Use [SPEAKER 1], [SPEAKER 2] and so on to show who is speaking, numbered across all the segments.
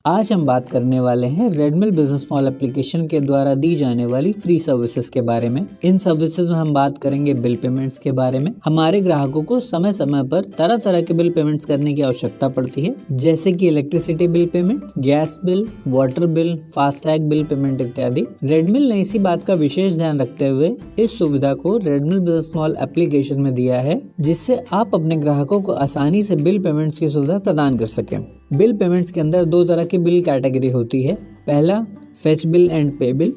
[SPEAKER 1] आज हम बात करने वाले हैं रेडमिल बिजनेस मॉल एप्लीकेशन के द्वारा दी जाने वाली फ्री सर्विसेज के बारे में। इन सर्विसेज में हम बात करेंगे बिल पेमेंट्स के बारे में। हमारे ग्राहकों को समय समय पर तरह तरह के बिल पेमेंट्स करने की आवश्यकता पड़ती है, जैसे कि electricity bill payment, gas bill, water bill, FASTag bill payment इत्यादि। रेडमिल ने इसी बात का विशेष ध्यान रखते हुए इस सुविधा को रेडमिल बिजनेस मॉल एप्लीकेशन में दिया है, जिससे आप अपने ग्राहकों को आसानी से बिल पेमेंट्स की सुविधा प्रदान कर सकें। बिल पेमेंट्स के अंदर दो तरह की बिल कैटेगरी होती है। पहला फेच बिल एंड पे बिल,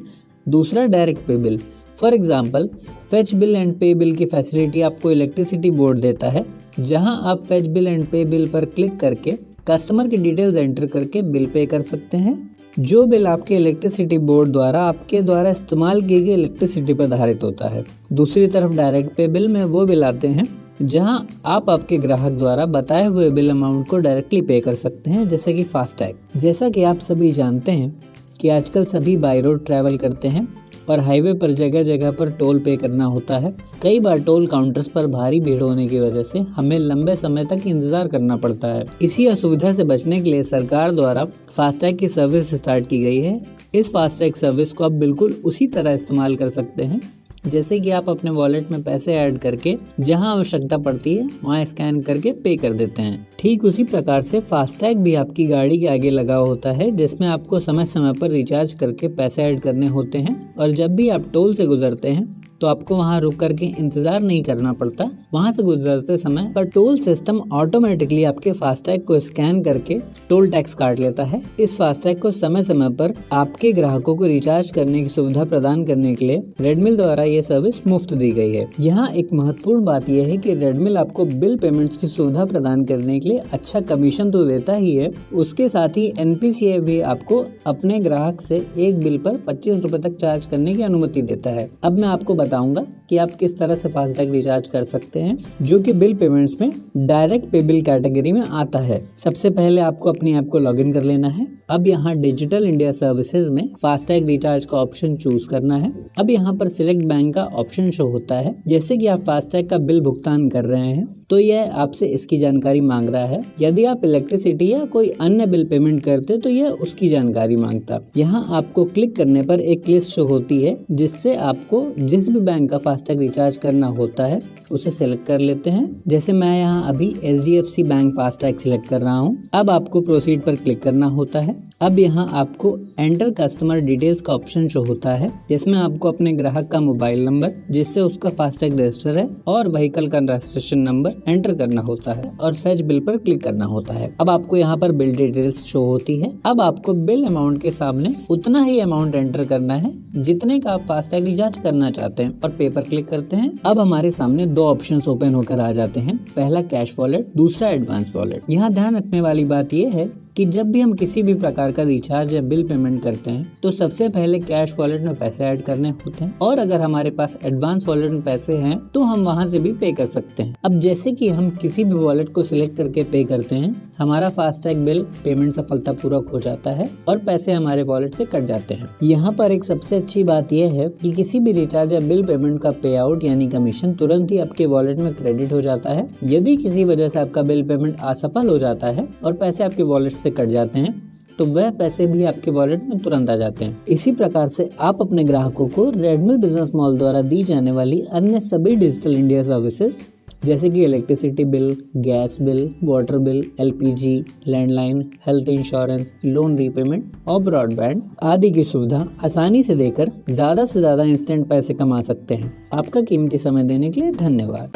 [SPEAKER 1] दूसरा डायरेक्ट पे bill. For example, fetch bill and पे बिल की फैसिलिटी आपको इलेक्ट्रिसिटी बोर्ड देता है, जहां आप फेच बिल एंड पे बिल पर क्लिक करके कस्टमर की डिटेल्स एंटर करके बिल पे कर सकते हैं। जो बिल आपके इलेक्ट्रिसिटी बोर्ड द्वारा आपके द्वारा इस्तेमाल की गई इलेक्ट्रिसिटी पर आधारित होता है। दूसरी तरफ डायरेक्ट पे बिल में वो बिल आते हैं जहां आप आपके ग्राहक द्वारा बताए हुए बिल अमाउंट को डायरेक्टली पे कर सकते हैं, जैसे कि फास्टैग। जैसा कि आप सभी जानते हैं कि आजकल सभी बाय रोड ट्रैवल करते हैं और हाईवे पर जगह जगह पर टोल पे करना होता है। कई बार टोल काउंटर्स पर भारी भीड़ होने की वजह से हमें लंबे समय तक इंतजार करना पड़ता है। इसी असुविधा से बचने के लिए सरकार द्वारा फास्टैग की सर्विस स्टार्ट की गई है। इस फास्टैग सर्विस को आप बिल्कुल उसी तरह इस्तेमाल कर सकते हैं, जैसे कि आप अपने वॉलेट में पैसे ऐड करके जहां आवश्यकता पड़ती है वहां स्कैन करके पे कर देते हैं। ठीक उसी प्रकार से फास्टैग भी आपकी गाड़ी के आगे लगा होता है, जिसमें आपको समय समय पर रिचार्ज करके पैसे ऐड करने होते हैं। और जब भी आप टोल से गुजरते हैं तो आपको वहां रुक करके इंतजार नहीं करना पड़ता। वहां से गुजरते समय पर टोल सिस्टम ऑटोमेटिकली आपके फास्टैग को स्कैन करके टोल टैक्स काट लेता है। इस फास्टैग को समय समय पर आपके ग्राहकों को रिचार्ज करने की सुविधा प्रदान करने के लिए रेडमिल द्वारा ये सर्विस मुफ्त दी गई है। यहाँ एक महत्वपूर्ण बात यह है कि रेडमिल आपको बिल पेमेंट्स की सुविधा प्रदान करने के लिए अच्छा कमीशन तो देता ही है, उसके साथ ही NPCI भी आपको अपने ग्राहक से एक बिल पर 25 रुपए तक चार्ज करने की अनुमति देता है। अब मैं आपको बताऊंगा कि आप किस तरह से फास्टैग रिचार्ज कर सकते हैं, जो कि बिल पेमेंट्स में डायरेक्ट पे बिल कैटेगरी में आता है। सबसे पहले आपको अपनी ऐप को लॉगिन कर लेना है। अब यहाँ डिजिटल इंडिया सर्विसेज में फास्टैग रिचार्ज का ऑप्शन चूज करना है। अब यहाँ पर सिलेक्ट बैंक का ऑप्शन शो होता है। जैसे कि आप फास्टैग का बिल भुगतान कर रहे हैं तो यह आपसे इसकी जानकारी मांग रहा है। यदि आप इलेक्ट्रिसिटी या कोई अन्य बिल पेमेंट करते तो यह उसकी जानकारी मांगता। यहाँ आपको क्लिक करने पर एक लिस्ट शो होती है, जिससे आपको जिस भी बैंक का फास्टैग रिचार्ज करना होता है उसे सिलेक्ट कर लेते हैं। जैसे मैं यहाँ अभी HDFC बैंक फास्टैग सिलेक्ट कर रहा हूँ। अब आपको प्रोसीड पर क्लिक करना होता है। अब यहाँ आपको एंटर कस्टमर डिटेल्स का ऑप्शन शो होता है, जिसमें आपको अपने ग्राहक का मोबाइल नंबर, जिससे उसका फास्टैग रजिस्टर है, और व्हीकल का रजिस्ट्रेशन नंबर एंटर करना होता है और फेच बिल पर क्लिक करना होता है। अब आपको यहाँ पर बिल डिटेल्स शो होती है। अब आपको बिल अमाउंट के सामने उतना ही अमाउंट एंटर करना है जितने का आप फास्टैग रिचार्ज करना चाहते हैं और पे पर क्लिक करते हैं। अब हमारे सामने दो ऑप्शंस ओपन होकर आ जाते हैं। पहला कैश वॉलेट, दूसरा एडवांस वॉलेट। यहाँ ध्यान रखने वाली बात यह है कि जब भी हम किसी भी प्रकार का रिचार्ज या बिल पेमेंट करते हैं तो सबसे पहले कैश वॉलेट में पैसे ऐड करने होते हैं, और अगर हमारे पास एडवांस वॉलेट में पैसे हैं तो हम वहां से भी पे कर सकते हैं। अब जैसे कि हम किसी भी वॉलेट को सिलेक्ट करके पे करते हैं, हमारा फास्टैग बिल पेमेंट सफलतापूर्वक हो जाता है और पैसे हमारे वॉलेट से कट जाते हैं। यहाँ पर एक सबसे अच्छी बात यह है कि किसी भी रिचार्ज या बिल पेमेंट का पे आउट यानी कमीशन तुरंत ही आपके वॉलेट में क्रेडिट हो जाता है। यदि किसी वजह से आपका बिल पेमेंट असफल हो जाता है और पैसे आपके वॉलेट से कट जाते हैं तो वह पैसे भी आपके वॉलेट में तुरंत आ जाते हैं। इसी प्रकार से आप अपने ग्राहकों को रेडमिल बिजनेस मॉल द्वारा दी जाने वाली अन्य सभी डिजिटल इंडिया सर्विसेज, जैसे कि electricity bill, gas bill, water bill, LPG, landline, health insurance, loan repayment और ब्रॉडबैंड आदि की सुविधा आसानी से देकर ज्यादा से ज्यादा इंस्टेंट पैसे कमा सकते हैं। आपका कीमती समय देने के लिए धन्यवाद।